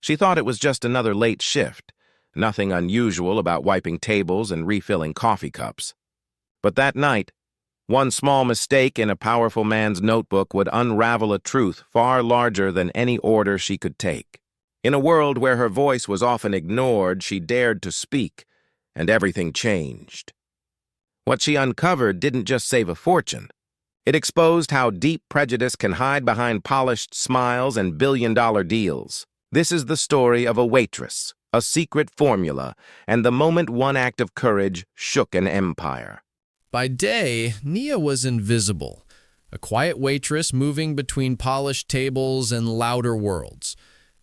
She thought it was just another late shift, nothing unusual about wiping tables and refilling coffee cups. But that night, one small mistake in a powerful man's notebook would unravel a truth far larger than any order she could take. In a world where her voice was often ignored, she dared to speak, and everything changed. What she uncovered didn't just save a fortune. It exposed how deep prejudice can hide behind polished smiles and billion-dollar deals. This is the story of a waitress, a secret formula, and the moment one act of courage shook an empire. By day, Nia was invisible, a quiet waitress moving between polished tables and louder worlds.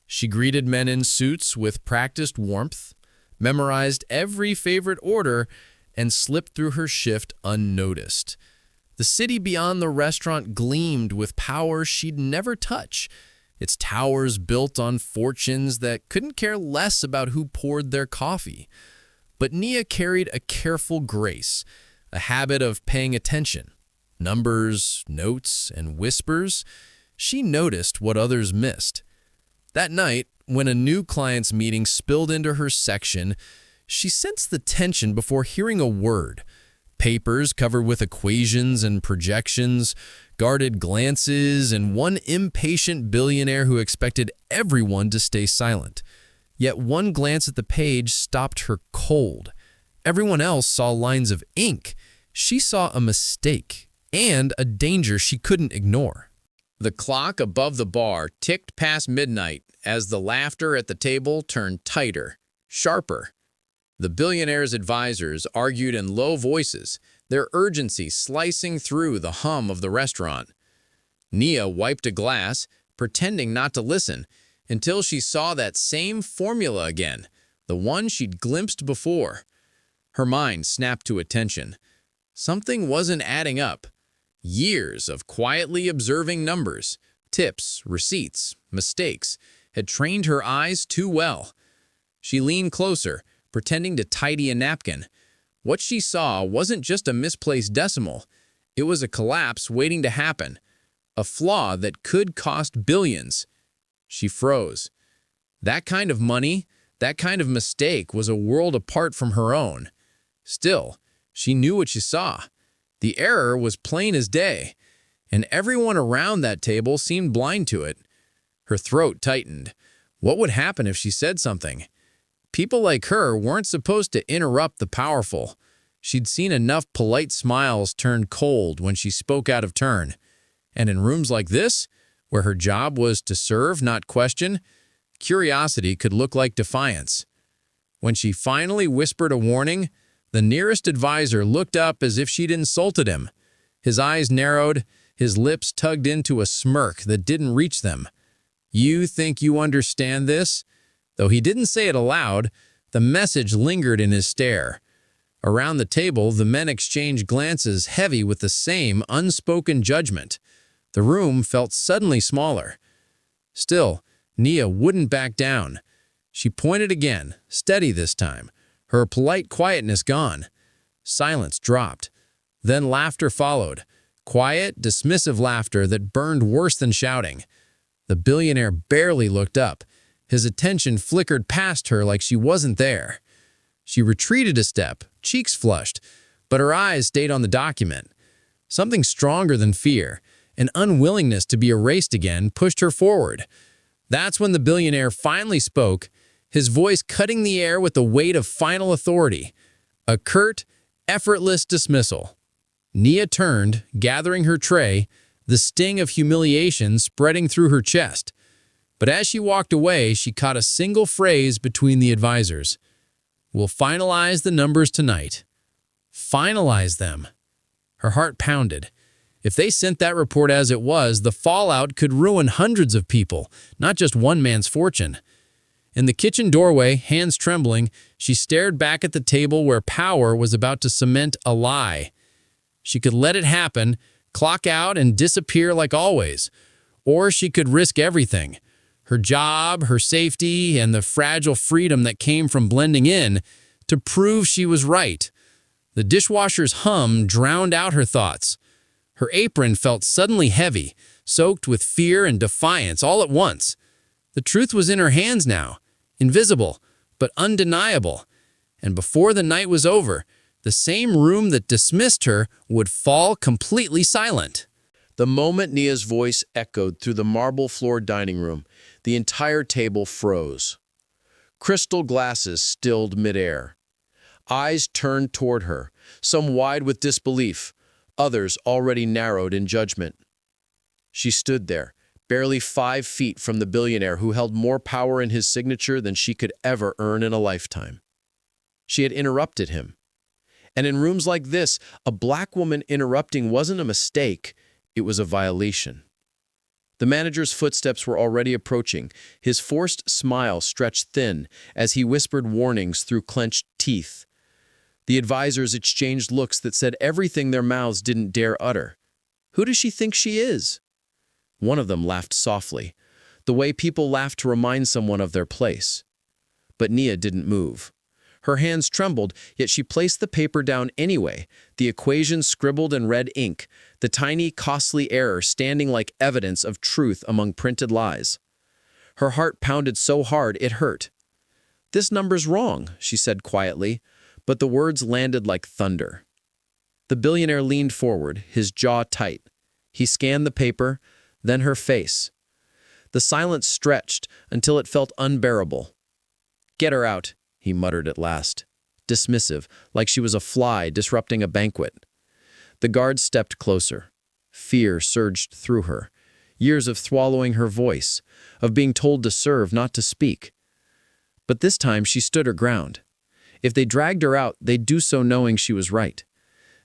She greeted men in suits with practiced warmth, memorized every favorite order, and slipped through her shift unnoticed. The city beyond the restaurant gleamed with power she'd never touch, its towers built on fortunes that couldn't care less about who poured their coffee. But Nia carried a careful grace, a habit of paying attention. Numbers, notes, and whispers, she noticed what others missed. That night, when a new client's meeting spilled into her section, she sensed the tension before hearing a word. Papers covered with equations and projections, guarded glances, and one impatient billionaire who expected everyone to stay silent. Yet one glance at the page stopped her cold. Everyone else saw lines of ink. She saw a mistake and a danger she couldn't ignore. The clock above the bar ticked past midnight as the laughter at the table turned tighter, sharper. The billionaire's advisors argued in low voices, their urgency slicing through the hum of the restaurant. Nia wiped a glass, pretending not to listen, until she saw that same formula again, the one she'd glimpsed before. Her mind snapped to attention. Something wasn't adding up. Years of quietly observing numbers, tips, receipts, mistakes, had trained her eyes too well. She leaned closer, pretending to tidy a napkin. What she saw wasn't just a misplaced decimal. It was a collapse waiting to happen, a flaw that could cost billions. She froze. That kind of money, that kind of mistake was a world apart from her own. Still, she knew what she saw. The error was plain as day, and everyone around that table seemed blind to it. Her throat tightened. What would happen if she said something? People like her weren't supposed to interrupt the powerful. She'd seen enough polite smiles turn cold when she spoke out of turn. And in rooms like this, where her job was to serve, not question, curiosity could look like defiance. When she finally whispered a warning, the nearest advisor looked up as if she'd insulted him. His eyes narrowed, his lips tugged into a smirk that didn't reach them. "You think you understand this?" Though he didn't say it aloud, the message lingered in his stare. Around the table, the men exchanged glances heavy with the same unspoken judgment. The room felt suddenly smaller. Still, Nia wouldn't back down. She pointed again, steady this time, her polite quietness gone. Silence dropped. Then laughter followed, quiet, dismissive laughter that burned worse than shouting. The billionaire barely looked up. His attention flickered past her like she wasn't there. She retreated a step, cheeks flushed, but her eyes stayed on the document. Something stronger than fear, an unwillingness to be erased again, pushed her forward. That's when the billionaire finally spoke, his voice cutting the air with the weight of final authority. A curt, effortless dismissal. Nia turned, gathering her tray, the sting of humiliation spreading through her chest. But as she walked away, she caught a single phrase between the advisors. "We'll finalize the numbers tonight." Finalize them. Her heart pounded. If they sent that report as it was, the fallout could ruin hundreds of people, not just one man's fortune. In the kitchen doorway, hands trembling, she stared back at the table where power was about to cement a lie. She could let it happen, clock out and disappear like always. Or she could risk everything. Her job, her safety, and the fragile freedom that came from blending in to prove she was right. The dishwasher's hum drowned out her thoughts. Her apron felt suddenly heavy, soaked with fear and defiance all at once. The truth was in her hands now, invisible, but undeniable. And before the night was over, the same room that dismissed her would fall completely silent. The moment Nia's voice echoed through the marble-floored dining room, the entire table froze. Crystal glasses stilled midair. Eyes turned toward her, some wide with disbelief, others already narrowed in judgment. She stood there, barely 5 feet from the billionaire who held more power in his signature than she could ever earn in a lifetime. She had interrupted him. And in rooms like this, a black woman interrupting wasn't a mistake, it was a violation. The manager's footsteps were already approaching, his forced smile stretched thin as he whispered warnings through clenched teeth. The advisors exchanged looks that said everything their mouths didn't dare utter. Who does she think she is? One of them laughed softly, the way people laugh to remind someone of their place. But Nia didn't move. Her hands trembled, yet she placed the paper down anyway, the equation scribbled in red ink, the tiny, costly error standing like evidence of truth among printed lies. Her heart pounded so hard it hurt. "This number's wrong," she said quietly, but the words landed like thunder. The billionaire leaned forward, his jaw tight. He scanned the paper, then her face. The silence stretched until it felt unbearable. "Get her out," he muttered at last, dismissive, like she was a fly disrupting a banquet. The guard stepped closer. Fear surged through her. Years of swallowing her voice, of being told to serve, not to speak. But this time she stood her ground. If they dragged her out, they'd do so knowing she was right.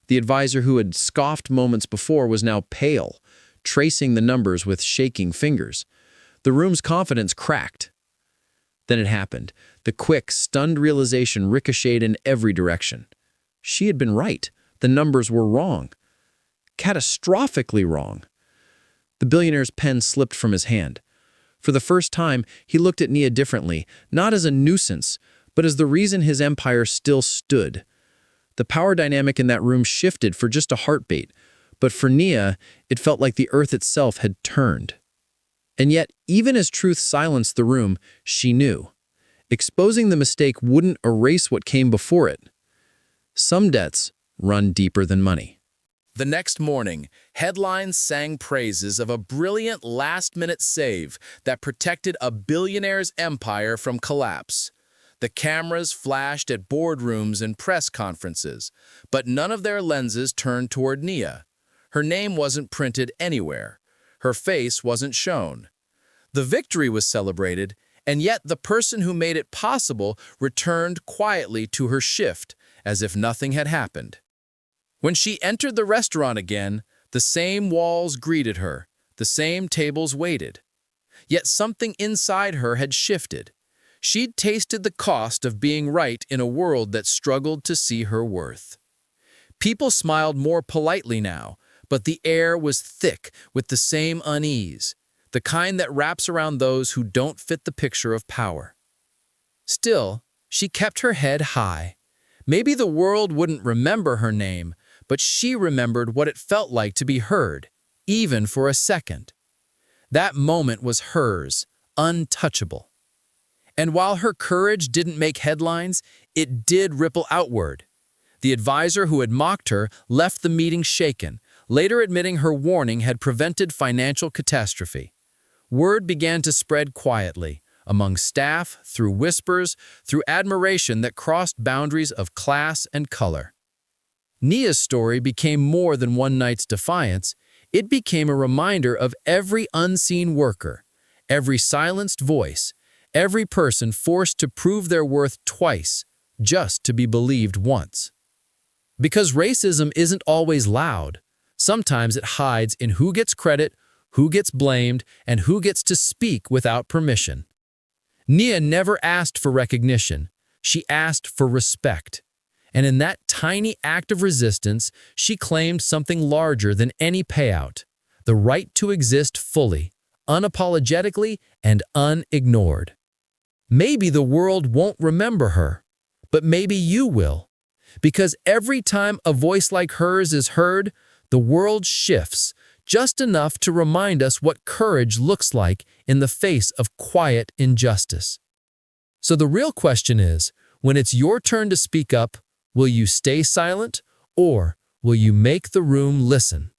The advisor who had scoffed moments before was now pale, tracing the numbers with shaking fingers. The room's confidence cracked. Then it happened. The quick, stunned realization ricocheted in every direction. She had been right. The numbers were wrong. Catastrophically wrong. The billionaire's pen slipped from his hand. For the first time, he looked at Nia differently, not as a nuisance, but as the reason his empire still stood. The power dynamic in that room shifted for just a heartbeat, but for Nia, it felt like the earth itself had turned. And yet, even as truth silenced the room, she knew. Exposing the mistake wouldn't erase what came before it. Some debts run deeper than money. The next morning, headlines sang praises of a brilliant last-minute save that protected a billionaire's empire from collapse. The cameras flashed at boardrooms and press conferences, but none of their lenses turned toward Nia. Her name wasn't printed anywhere. Her face wasn't shown. The victory was celebrated, and yet the person who made it possible returned quietly to her shift, as if nothing had happened. When she entered the restaurant again, the same walls greeted her, the same tables waited. Yet something inside her had shifted. She'd tasted the cost of being right in a world that struggled to see her worth. People smiled more politely now, but the air was thick with the same unease, the kind that wraps around those who don't fit the picture of power. Still, she kept her head high. Maybe the world wouldn't remember her name, but she remembered what it felt like to be heard, even for a second. That moment was hers, untouchable. And while her courage didn't make headlines, it did ripple outward. The advisor who had mocked her left the meeting shaken, later admitting her warning had prevented financial catastrophe. Word began to spread quietly, among staff, through whispers, through admiration that crossed boundaries of class and color. Nia's story became more than one night's defiance. It became a reminder of every unseen worker, every silenced voice, every person forced to prove their worth twice, just to be believed once. Because racism isn't always loud. Sometimes it hides in who gets credit, who gets blamed, and who gets to speak without permission. Nia never asked for recognition. She asked for respect. And in that tiny act of resistance, she claimed something larger than any payout, the right to exist fully, unapologetically, and unignored. Maybe the world won't remember her, but maybe you will. Because every time a voice like hers is heard, the world shifts, just enough to remind us what courage looks like in the face of quiet injustice. So the real question is, when it's your turn to speak up, will you stay silent or will you make the room listen?